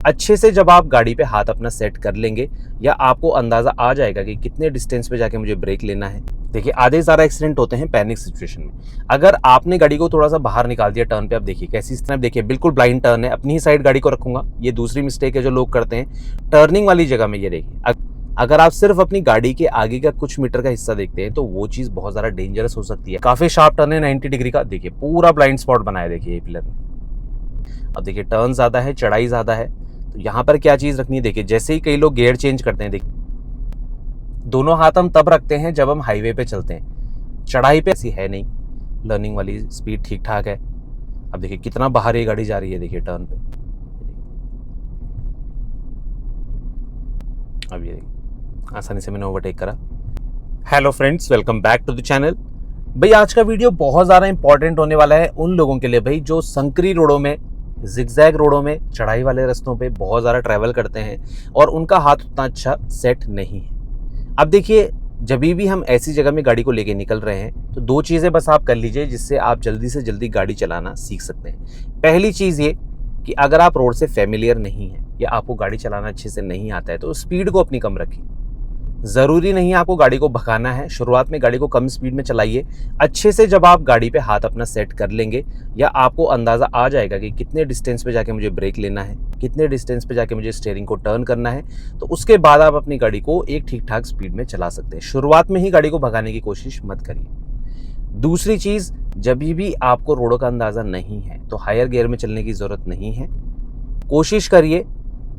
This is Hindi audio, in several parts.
अच्छे से जब आप गाड़ी पे हाथ अपना सेट कर लेंगे या आपको अंदाज़ा आ जाएगा कि कितने डिस्टेंस पे जाके मुझे ब्रेक लेना है। देखिए आधे ज़्यादा एक्सीडेंट होते हैं पैनिक सिचुएशन में। अगर आपने गाड़ी को थोड़ा सा बाहर निकाल दिया टर्न पे, आप देखिए कैसी इस तरह देखिए बिल्कुल ब्लाइंड टर्न है, अपनी ही साइड गाड़ी को रखूंगा। ये दूसरी मिस्टेक है जो लोग करते हैं टर्निंग वाली जगह में। ये देखिए अगर आप सिर्फ अपनी गाड़ी के आगे का कुछ मीटर का हिस्सा देखते हैं तो वो चीज़ बहुत ज़्यादा डेंजरस हो सकती है। काफ़ी शार्प टर्न है 90 डिग्री का, देखिए पूरा ब्लाइंड स्पॉट बनाया देखिए ये पिलर ने। अब देखिए टर्न ज़्यादा है, चढ़ाई ज़्यादा है, तो यहाँ पर क्या चीज़ रखनी है। देखिए जैसे ही कई लोग गियर चेंज करते हैं, देखिए दोनों हाथ हम तब रखते हैं जब हम हाईवे पे चलते हैं। चढ़ाई पे ऐसी है नहीं, लर्निंग वाली स्पीड ठीक ठाक है। अब देखिए कितना बाहर ये गाड़ी जा रही है, देखिए टर्न पे। अब ये आसानी से मैंने ओवरटेक करा। Hello friends, welcome back to the channel. भाई आज का वीडियो बहुत ज़्यादा इंपॉर्टेंट होने वाला है उन लोगों के लिए भाई जो संकरी रोडों में, जिगजैग रोडों में, चढ़ाई वाले रास्तों पे बहुत ज़्यादा ट्रैवल करते हैं और उनका हाथ उतना अच्छा सेट नहीं है। अब देखिए जब भी हम ऐसी जगह में गाड़ी को लेके निकल रहे हैं तो दो चीज़ें बस आप कर लीजिए जिससे आप जल्दी से जल्दी गाड़ी चलाना सीख सकते हैं। पहली चीज़ ये कि अगर आप रोड से फेमिलियर नहीं हैं या आपको गाड़ी चलाना अच्छे से नहीं आता है तो स्पीड को अपनी कम रखिए। ज़रूरी नहीं है आपको गाड़ी को भगाना है, शुरुआत में गाड़ी को कम स्पीड में चलाइए। अच्छे से जब आप गाड़ी पे हाथ अपना सेट कर लेंगे या आपको अंदाज़ा आ जाएगा कि कितने डिस्टेंस पे जाके मुझे ब्रेक लेना है, कितने डिस्टेंस पे जाके मुझे स्टीयरिंग को टर्न करना है, तो उसके बाद आप अपनी गाड़ी को एक ठीक ठाक स्पीड में चला सकते हैं। शुरुआत में ही गाड़ी को भगाने की कोशिश मत करिए। दूसरी चीज़, जब भी आपको रोडों का अंदाज़ा नहीं है तो हायर गियर में चलने की ज़रूरत नहीं है। कोशिश करिए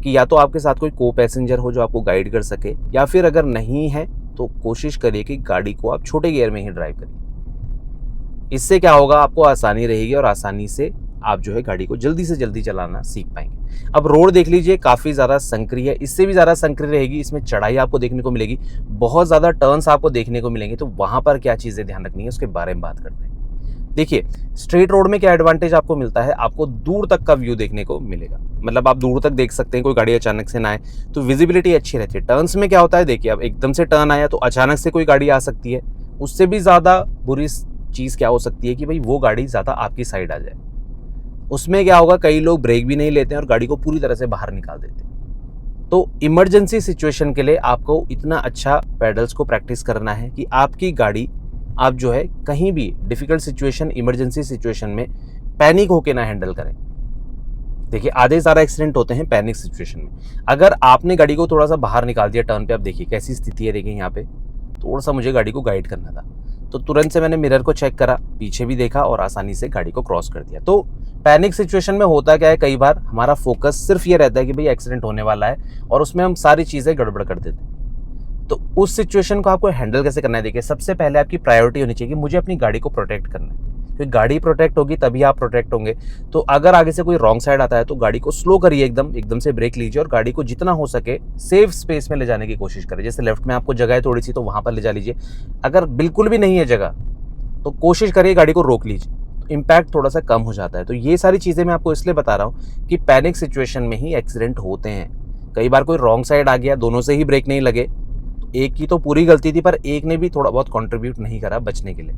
कि या तो आपके साथ कोई को पैसेंजर हो जो आपको गाइड कर सके, या फिर अगर नहीं है तो कोशिश करिए कि गाड़ी को आप छोटे गियर में ही ड्राइव करिए। इससे क्या होगा, आपको आसानी रहेगी और आसानी से आप जो है गाड़ी को जल्दी से जल्दी चलाना सीख पाएंगे। अब रोड देख लीजिए काफ़ी ज़्यादा संकरी है, इससे भी ज़्यादा संकरी रहेगी। इसमें चढ़ाई आपको देखने को मिलेगी, बहुत ज़्यादा टर्न्स आपको देखने को मिलेंगे। तो वहाँ पर क्या चीज़ें ध्यान रखनी है उसके बारे में बात करते हैं। देखिए स्ट्रेट रोड में क्या एडवांटेज आपको मिलता है, आपको दूर तक का व्यू देखने को मिलेगा। मतलब आप दूर तक देख सकते हैं, कोई गाड़ी अचानक से ना आए तो विजिबिलिटी अच्छी रहती है। टर्न्स में क्या होता है, देखिए अब एकदम से टर्न आया तो अचानक से कोई गाड़ी आ सकती है। उससे भी ज़्यादा बुरी चीज़ क्या हो सकती है कि भाई वो गाड़ी ज़्यादा आपकी साइड आ जाए। उसमें क्या होगा, कई लोग ब्रेक भी नहीं लेते हैं और गाड़ी को पूरी तरह से बाहर निकाल देते हैं। तो इमरजेंसी सिचुएशन के लिए आपको इतना अच्छा पैडल्स को प्रैक्टिस करना है कि आपकी गाड़ी आप जो है कहीं भी डिफिकल्ट सिचुएशन, इमरजेंसी सिचुएशन में पैनिक होके ना हैंडल करें। देखिए आधे ज़्यादा एक्सीडेंट होते हैं पैनिक सिचुएशन में। अगर आपने गाड़ी को थोड़ा सा बाहर निकाल दिया टर्न पे, आप देखिए कैसी स्थिति है। देखिए यहाँ पे थोड़ा सा मुझे गाड़ी को गाइड करना था तो तुरंत से मैंने मिरर को चेक करा, पीछे भी देखा और आसानी से गाड़ी को क्रॉस कर दिया। तो पैनिक सिचुएशन में होता क्या है, कई बार हमारा फोकस सिर्फ ये रहता है कि भाई एक्सीडेंट होने वाला है और उसमें हम सारी चीज़ें गड़बड़ कर देते हैं। तो उस सिचुएशन को आपको हैंडल कैसे करना है, देखिए सबसे पहले आपकी प्रायोरिटी होनी चाहिए कि मुझे अपनी गाड़ी को प्रोटेक्ट करना है, क्योंकि गाड़ी प्रोटेक्ट होगी तभी आप प्रोटेक्ट होंगे। तो अगर आगे से कोई रॉन्ग साइड आता है तो गाड़ी को स्लो करिए, एकदम से ब्रेक लीजिए और गाड़ी को जितना हो सके सेफ स्पेस में ले जाने की कोशिश करिए। जैसे लेफ्ट में आपको जगह है थोड़ी सी तो वहाँ पर ले जा लीजिए। अगर बिल्कुल भी नहीं है जगह तो कोशिश करिए गाड़ी को रोक लीजिए, तो इम्पैक्ट थोड़ा सा कम हो जाता है। तो ये सारी चीज़ें मैं आपको इसलिए बता रहा हूँ कि पैनिक सिचुएशन में ही एक्सीडेंट होते हैं। कई बार कोई रॉन्ग साइड आ गया, दोनों से ही ब्रेक नहीं लगे, एक की तो पूरी गलती थी पर एक ने भी थोड़ा बहुत कंट्रीब्यूट नहीं करा बचने के लिए।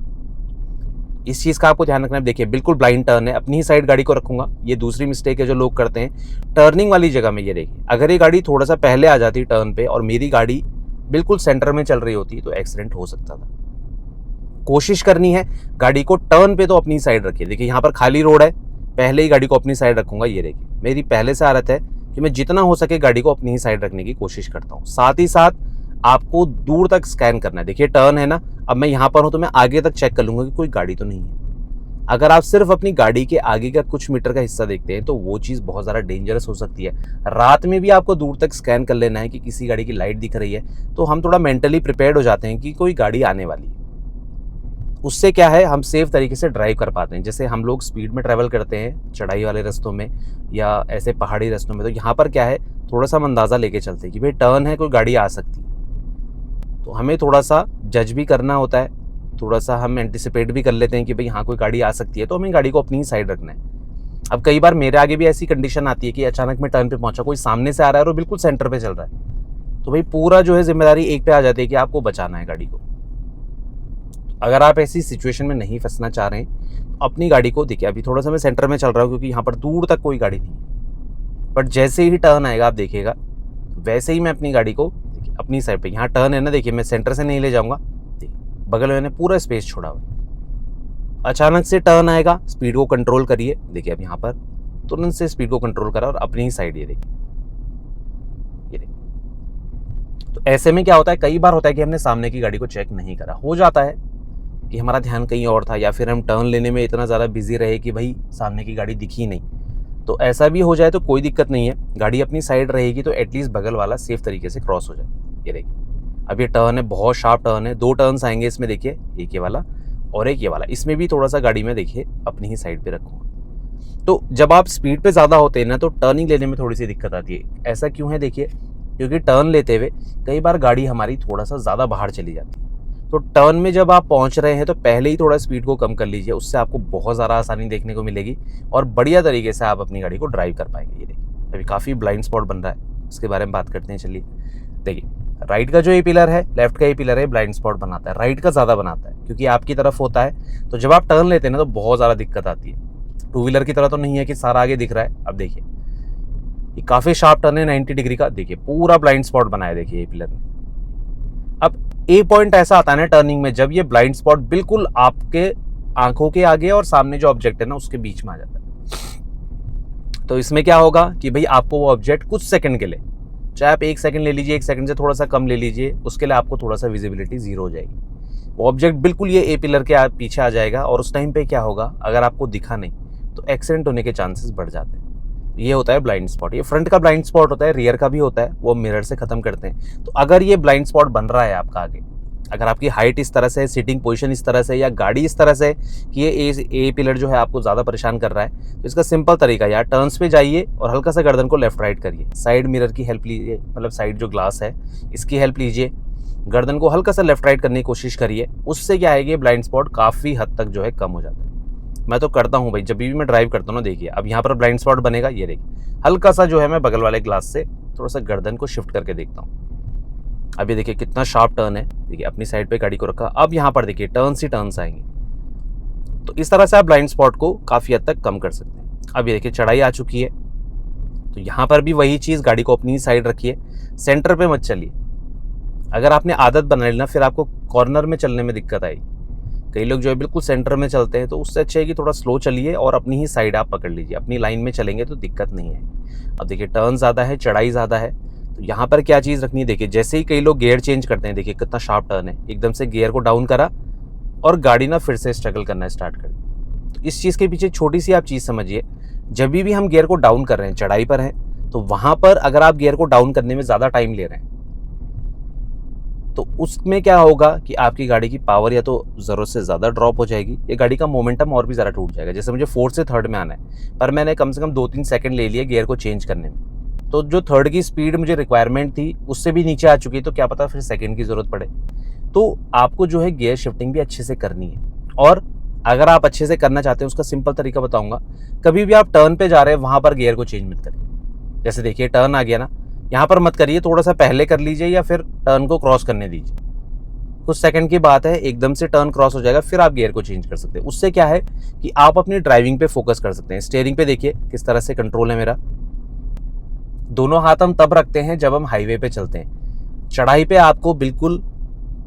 इस चीज़ का आपको ध्यान रखना है। देखिए बिल्कुल ब्लाइंड टर्न है, अपनी ही साइड गाड़ी को रखूंगा। ये दूसरी मिस्टेक है जो लोग करते हैं टर्निंग वाली जगह में। ये देखिए अगर ये गाड़ी थोड़ा सा पहले आ जाती टर्न पे और मेरी गाड़ी बिल्कुल सेंटर में चल रही होती तो एक्सीडेंट हो सकता था। कोशिश करनी है गाड़ी को टर्न पे तो अपनी साइड रखिए। देखिए यहाँ पर खाली रोड है, पहले ही गाड़ी को अपनी साइड रखूंगा। ये देखिए मेरी पहले से आदत है कि मैं जितना हो सके गाड़ी को अपनी ही साइड रखने की कोशिश करता हूँ। साथ ही साथ आपको दूर तक स्कैन करना है। देखिए टर्न है ना, अब मैं यहाँ पर हूँ तो मैं आगे तक चेक कर लूंगा कि कोई गाड़ी तो नहीं है। अगर आप सिर्फ अपनी गाड़ी के आगे का कुछ मीटर का हिस्सा देखते हैं तो वो चीज़ बहुत ज़्यादा डेंजरस हो सकती है। रात में भी आपको दूर तक स्कैन कर लेना है कि किसी गाड़ी की लाइट दिख रही है, तो हम थोड़ा मेंटली प्रिपेयर्ड हो जाते हैं कि कोई गाड़ी आने वाली है। उससे क्या है, हम सेफ तरीके से ड्राइव कर पाते हैं। जैसे हम लोग स्पीड में ट्रैवल करते हैं चढ़ाई वाले रास्तों में या ऐसे पहाड़ी रास्तों में, तो यहाँ पर क्या है, थोड़ा सा हम अंदाज़ा लेके चलते हैं कि भाई टर्न है, कोई गाड़ी आ सकती है। तो हमें थोड़ा सा जज भी करना होता है, थोड़ा सा हम एंटिसिपेट भी कर लेते हैं कि भाई हाँ कोई गाड़ी आ सकती है, तो हमें गाड़ी को अपनी ही साइड रखना है। अब कई बार मेरे आगे भी ऐसी कंडीशन आती है कि अचानक मैं टर्न पे पहुंचा, कोई सामने से आ रहा है और बिल्कुल सेंटर पे चल रहा है, तो भाई पूरा जो है जिम्मेदारी एक पे आ जाती है कि आपको बचाना है गाड़ी को। अगर आप ऐसी सिचुएशन में नहीं फंसना चाह रहे हैं तो अपनी गाड़ी को, देखिए अभी थोड़ा सा मैं सेंटर में चल रहा हूँ क्योंकि यहाँ पर दूर तक कोई गाड़ी नहीं है, बट जैसे ही टर्न आएगा आप देखिएगा, वैसे ही मैं अपनी गाड़ी को देखिए अपनी साइड पे, यहाँ टर्न है ना, देखिए मैं सेंटर से नहीं ले जाऊँगा, देखिए बगल में मैंने पूरा स्पेस छोड़ा हुआ है। अचानक से टर्न आएगा, स्पीड को कंट्रोल करिए, देखिए अब यहाँ पर तुरंत से स्पीड को कंट्रोल करा और अपनी ही साइड ये देखिए, ये देखिए। तो ऐसे में क्या होता है, कई बार होता है कि हमने सामने की गाड़ी को चेक नहीं करा, हो जाता है कि हमारा ध्यान कहीं और था, या फिर हम टर्न लेने में इतना ज़्यादा बिजी रहे कि भाई सामने की गाड़ी दिखी नहीं। तो ऐसा भी हो जाए तो कोई दिक्कत नहीं है, गाड़ी अपनी साइड रहेगी तो एटलीस्ट बगल वाला सेफ तरीके से क्रॉस हो जाए। ये देखिए अब ये टर्न है, बहुत शार्प टर्न है, 2 टर्न्स आएंगे इसमें, देखिए एक ये वाला और एक ये वाला, इसमें भी थोड़ा सा गाड़ी में देखिए अपनी ही साइड पे रखूँगा। तो जब आप स्पीड पे ज़्यादा होते हैं ना तो टर्निंग लेने में थोड़ी सी दिक्कत आती है। ऐसा क्यों है देखिए, क्योंकि टर्न लेते हुए कई बार गाड़ी हमारी थोड़ा सा ज़्यादा बाहर चली जाती है। तो टर्न में जब आप पहुंच रहे हैं तो पहले ही थोड़ा स्पीड को कम कर लीजिए, उससे आपको बहुत ज़्यादा आसानी देखने को मिलेगी और बढ़िया तरीके से आप अपनी गाड़ी को ड्राइव कर पाएंगे। ये देखिए अभी काफ़ी ब्लाइंड स्पॉट बन रहा है, उसके बारे में बात करते हैं। चलिए देखिए, राइट का जो ये पिलर है, लेफ्ट का ये पिलर है, ब्लाइंड स्पॉट बनाता है, राइट का ज़्यादा बनाता है क्योंकि आपकी तरफ होता है। तो जब आप टर्न लेते हैं ना तो बहुत ज़्यादा दिक्कत आती है। टू व्हीलर की तरह तो नहीं है कि सारा आगे दिख रहा है। अब देखिए ये काफ़ी शार्प टर्न है 90 डिग्री का, देखिए पूरा ब्लाइंड स्पॉट बनाया देखिए ये पिलर ने। अब ए पॉइंट ऐसा आता है ना टर्निंग में, जब ये ब्लाइंड स्पॉट बिल्कुल आपके आंखों के आगे और सामने जो ऑब्जेक्ट है ना उसके बीच में आ जाता है। तो इसमें क्या होगा कि भाई आपको वो ऑब्जेक्ट कुछ सेकंड के लिए, चाहे आप 1 सेकंड ले लीजिए, 1 सेकंड से थोड़ा सा कम ले लीजिए, उसके लिए आपको थोड़ा सा विजिबिलिटी जीरो हो जाएगी। वो ऑब्जेक्ट बिल्कुल ये ए पिलर के पीछे आ जाएगा और उस टाइम पे क्या होगा, अगर आपको दिखा नहीं तो एक्सीडेंट होने के चांसेस बढ़ जाते हैं। ये होता है ब्लाइंड स्पॉट। ये फ्रंट का ब्लाइंड स्पॉट होता है, रियर का भी होता है, वो मिरर से खत्म करते हैं। तो अगर ये ब्लाइंड स्पॉट बन रहा है आपका आगे, अगर आपकी हाइट इस तरह से, सीटिंग पोजीशन इस तरह से, या गाड़ी इस तरह से कि ये ए पिलर जो है आपको ज़्यादा परेशान कर रहा है, तो इसका सिंपल तरीका, यार टर्न्स पे जाइए और हल्का सा गर्दन को लेफ्ट राइट करिए, साइड मिरर की हेल्प लीजिए, मतलब साइड जो ग्लास है इसकी हेल्प लीजिए, गर्दन को हल्का सा लेफ्ट राइट करने की कोशिश करिए। उससे क्या है कि ब्लाइंड स्पॉट काफ़ी हद तक जो है कम हो जाता है। मैं तो करता हूँ भाई, जब भी मैं ड्राइव करता हूँ ना, देखिए अब यहाँ पर ब्लाइंड स्पॉट बनेगा, ये देखिए हल्का सा जो है मैं बगल वाले ग्लास से थोड़ा सा गर्दन को शिफ्ट करके देखता हूँ। अब ये देखिए कितना शार्प टर्न है, देखिए अपनी साइड पे गाड़ी को रखा, अब यहाँ पर देखिए टर्न्स ही टर्न्स आएंगे। तो इस तरह से आप ब्लाइंड स्पॉट को काफ़ी हद तक कम कर सकते हैं। अब ये देखिए चढ़ाई आ चुकी है, तो यहाँ पर भी वही चीज़, गाड़ी को अपनी साइड रखिए, सेंटर पे मत चलिए। अगर आपने आदत बना ली ना, फिर आपको कॉर्नर में चलने में दिक्कत आएगी। कई लोग जो है बिल्कुल सेंटर में चलते हैं, तो उससे अच्छा है कि थोड़ा स्लो चलिए और अपनी ही साइड आप पकड़ लीजिए, अपनी लाइन में चलेंगे तो दिक्कत नहीं है। अब देखिए टर्न ज़्यादा है, चढ़ाई ज़्यादा है, तो यहाँ पर क्या चीज़ रखनी है, देखिए जैसे ही कई लोग गियर चेंज करते हैं, देखिए कितना शार्प टर्न है, एकदम से गियर को डाउन करा और गाड़ी ना फिर से स्ट्रगल करना स्टार्ट कर दी। तो इस चीज़ के पीछे छोटी सी आप चीज़ समझिए, जब भी हम गियर को डाउन कर रहे हैं, चढ़ाई पर हैं, तो वहाँ पर अगर आप गियर को डाउन करने में ज़्यादा टाइम ले रहे हैं तो उसमें क्या होगा कि आपकी गाड़ी की पावर या तो ज़रूरत से ज़्यादा ड्रॉप हो जाएगी, या गाड़ी का मोमेंटम और भी ज़्यादा टूट जाएगा। जैसे मुझे 4th से 3rd में आना है, पर मैंने कम से कम 2-3 सेकंड ले लिए गियर को चेंज करने में, तो जो 3rd की स्पीड मुझे रिक्वायरमेंट थी उससे भी नीचे आ चुकी है, तो क्या पता फिर 2nd की ज़रूरत पड़े। तो आपको जो है गियर शिफ्टिंग भी अच्छे से करनी है, और अगर आप अच्छे से करना चाहते हैं उसका सिंपल तरीका बताऊँगा। कभी भी आप टर्न पर जा रहे हैं वहाँ पर गियर को चेंज मत करिए। जैसे देखिए टर्न आ गया ना, यहाँ पर मत करिए, थोड़ा सा पहले कर लीजिए या फिर टर्न को क्रॉस करने दीजिए, कुछ सेकंड की बात है, एकदम से टर्न क्रॉस हो जाएगा, फिर आप गियर को चेंज कर सकते हैं। उससे क्या है कि आप अपनी ड्राइविंग पे फोकस कर सकते हैं। स्टीयरिंग पे देखिए किस तरह से कंट्रोल है मेरा, दोनों हाथ हम तब रखते हैं जब हम हाईवे पे चलते हैं। चढ़ाई पे आपको बिल्कुल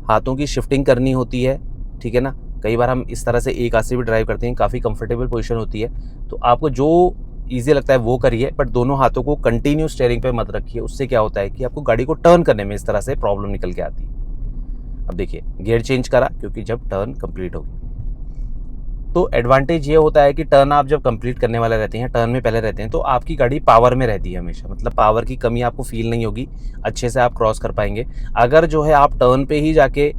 हाथों की शिफ्टिंग करनी होती है, ठीक है ना। कई बार हम इस तरह से एक हाथ से भी ड्राइव करते हैं, काफ़ी कंफर्टेबल पोजीशन होती है, तो आपको जो ईजी लगता है वो करिए, बट दोनों हाथों को कंटिन्यू स्टीयरिंग पे मत रखिए। उससे क्या होता है कि आपको गाड़ी को टर्न करने में इस तरह से प्रॉब्लम निकल के आती है। अब देखिए गियर चेंज करा क्योंकि जब टर्न कंप्लीट हो गई, तो एडवांटेज ये होता है कि टर्न आप जब कंप्लीट करने वाले रहते हैं, टर्न में पहले रहते हैं, तो आपकी गाड़ी पावर में रहती है हमेशा, मतलब पावर की कमी आपको फील नहीं होगी, अच्छे से आप क्रॉस कर पाएंगे। अगर जो है आप टर्न पे ही जाके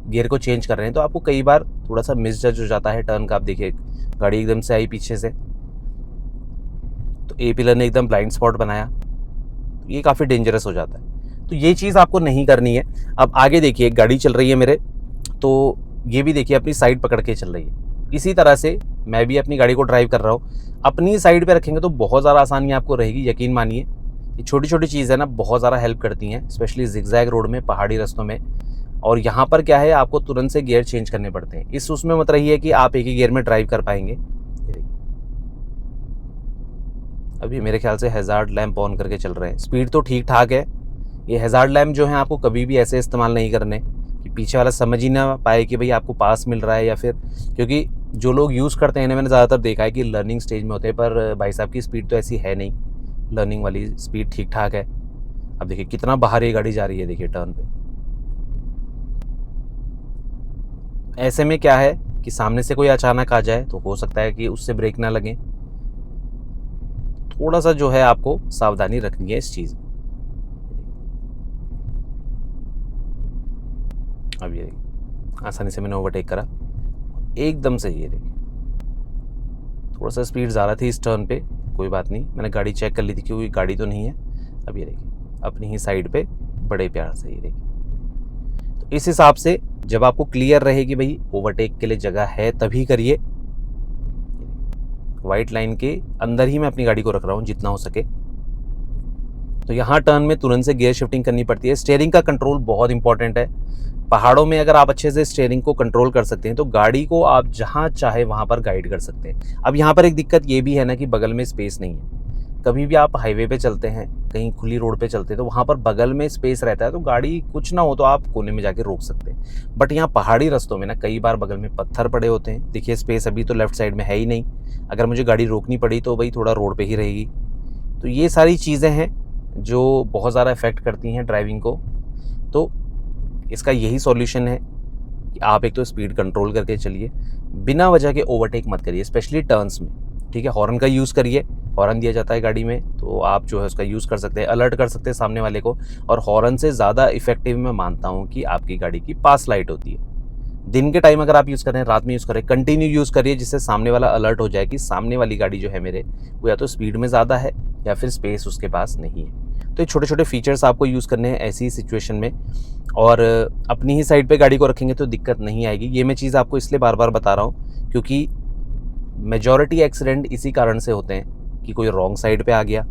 गियर को चेंज कर रहे हैं तो आपको कई बार थोड़ा सा मिसजज हो जाता है टर्न का। आप देखिए गाड़ी एकदम से आई पीछे से, तो ए पिलर ने एकदम ब्लाइंड स्पॉट बनाया, ये काफ़ी डेंजरस हो जाता है। तो ये चीज़ आपको नहीं करनी है। अब आगे देखिए गाड़ी चल रही है मेरे, तो ये भी देखिए अपनी साइड पकड़ के चल रही है। इसी तरह से मैं भी अपनी गाड़ी को ड्राइव कर रहा हूँ, अपनी साइड पे रखेंगे तो बहुत ज़्यादा आसानी आपको रहेगी। यकीन मानिए ये छोटी छोटी चीज़ है ना, बहुत ज़्यादा हेल्प करती हैं, स्पेशली जिगजैग रोड में, पहाड़ी रास्तों में। और यहाँ पर क्या है, आपको तुरंत से गियर चेंज करने पड़ते हैं। इस उसमें मत रहिए कि आप एक ही गियर में ड्राइव कर पाएंगे। अभी मेरे ख्याल से हैज़ार्ड लैंप ऑन करके चल रहे हैं। स्पीड तो ठीक ठाक है। ये हैज़ार्ड लैंप जो है आपको कभी भी ऐसे इस्तेमाल नहीं करने कि पीछे वाला समझ ही ना पाए कि भाई आपको पास मिल रहा है या फिर, क्योंकि जो लोग यूज़ करते हैं ना, मैंने ज़्यादातर देखा है कि लर्निंग स्टेज में होते हैं, पर भाई साहब की स्पीड तो ऐसी है नहीं, लर्निंग वाली स्पीड ठीक ठाक है। अब देखिए कितना बाहर ये गाड़ी जा रही है, देखिए टर्न पे। ऐसे में क्या है कि सामने से कोई अचानक आ जाए तो हो सकता है कि उससे ब्रेक ना लगे। थोड़ा सा जो है आपको सावधानी रखनी है इस चीज़ में। अब ये देखिए आसानी से मैंने ओवरटेक करा एकदम से। ये देखिए थोड़ा सा स्पीड ज़्यादा थी इस टर्न पे, कोई बात नहीं, मैंने गाड़ी चेक कर ली थी कि कोई गाड़ी तो नहीं है। अब ये देखिए अपनी ही साइड पे बड़े प्यार से, ये देखिए। तो इस हिसाब से जब आपको क्लियर रहे कि भाई ओवरटेक के लिए जगह है तभी करिए। वाइट लाइन के अंदर ही मैं अपनी गाड़ी को रख रहा हूँ जितना हो सके। तो यहाँ टर्न में तुरंत से गियर शिफ्टिंग करनी पड़ती है। स्टीयरिंग का कंट्रोल बहुत इंपॉर्टेंट है। पहाड़ों में अगर आप अच्छे से स्टीयरिंग को कंट्रोल कर सकते हैं तो गाड़ी को आप जहाँ चाहे वहाँ पर गाइड कर सकते हैं। अब यहाँ पर एक दिक्कत ये भी है ना कि बगल में स्पेस नहीं है। कभी भी आप हाईवे पे चलते हैं, कहीं खुली रोड पे चलते हैं, तो वहाँ पर बगल में स्पेस रहता है, तो गाड़ी कुछ ना हो तो आप कोने में जाके रोक सकते हैं। बट यहाँ पहाड़ी रास्तों में ना कई बार बगल में पत्थर पड़े होते हैं। देखिए स्पेस अभी तो लेफ्ट साइड में है ही नहीं, अगर मुझे गाड़ी रोकनी पड़ी तो भाई थोड़ा रोड पे ही रहेगी। तो ये सारी चीज़ें हैं जो बहुत ज़्यादा इफ़ेक्ट करती हैं ड्राइविंग को। तो इसका यही सॉल्यूशन है कि आप एक तो स्पीड कंट्रोल करके चलिए, बिना वजह के ओवरटेक मत करिए, स्पेशली टर्न्स में। ठीक है, हॉर्न का यूज़ करिए, हॉर्न दिया जाता है गाड़ी में तो आप जो है उसका यूज़ कर सकते हैं, अलर्ट कर सकते हैं सामने वाले को। और हॉर्न से ज़्यादा इफेक्टिव मैं मानता हूँ कि आपकी गाड़ी की पास लाइट होती है। दिन के टाइम अगर आप यूज़ कर रहे हैं, रात में यूज़ करें, कंटिन्यू यूज़ करिए, जिससे सामने वाला अलर्ट हो जाए कि सामने वाली गाड़ी जो है मेरे, वो या तो स्पीड में ज़्यादा है या फिर स्पेस उसके पास नहीं है। तो ये छोटे छोटे फीचर्स आपको यूज़ करने हैं ऐसी सिचुएशन में, और अपनी ही साइड पे गाड़ी को रखेंगे तो दिक्कत नहीं आएगी। ये मैं चीज़ आपको इसलिए बार बार बता रहा हूँ क्योंकि मेजॉरिटी एक्सीडेंट इसी कारण से होते हैं कि कोई रॉन्ग साइड पे आ गया,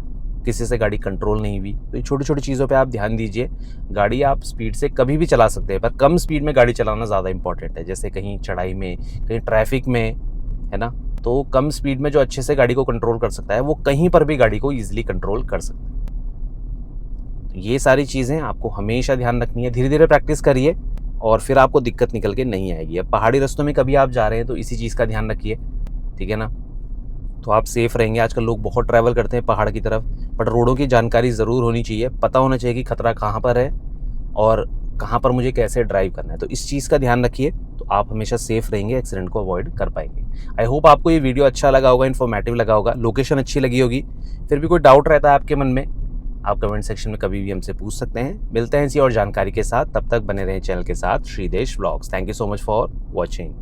किसी से गाड़ी कंट्रोल नहीं हुई। तो ये छोटी छोटी चीज़ों पे आप ध्यान दीजिए। गाड़ी आप स्पीड से कभी भी चला सकते हैं, पर कम स्पीड में गाड़ी चलाना ज़्यादा इंपॉर्टेंट है। जैसे कहीं चढ़ाई में, कहीं ट्रैफिक में, है ना, तो कम स्पीड में जो अच्छे से गाड़ी को कंट्रोल कर सकता है वो कहीं पर भी गाड़ी को ईजिली कंट्रोल कर सकता है। तो ये सारी चीज़ें आपको हमेशा ध्यान रखनी है। धीरे धीरे प्रैक्टिस करिए और फिर आपको दिक्कत निकल के नहीं आएगी। अब पहाड़ी रास्तों में कभी आप जा रहे हैं तो इसी चीज़ का ध्यान रखिए, ठीक है ना, तो आप सेफ़ रहेंगे। आजकल लोग बहुत ट्रैवल करते हैं पहाड़ की तरफ, बट रोडों की जानकारी ज़रूर होनी चाहिए, पता होना चाहिए कि खतरा कहाँ पर है और कहाँ पर मुझे कैसे ड्राइव करना है। तो इस चीज़ का ध्यान रखिए, तो आप हमेशा सेफ़ रहेंगे, एक्सीडेंट को अवॉइड कर पाएंगे। आई होप आपको ये वीडियो अच्छा लगा होगा, इन्फॉर्मेटिव लगा होगा, लोकेशन अच्छी लगी होगी। फिर भी कोई डाउट रहता है आपके मन में, आप कमेंट सेक्शन में कभी भी हमसे पूछ सकते हैं। मिलते हैं इसी और जानकारी के साथ, तब तक बने रहें चैनल के साथ, Shridesh vlogs. Thank you so much for watching.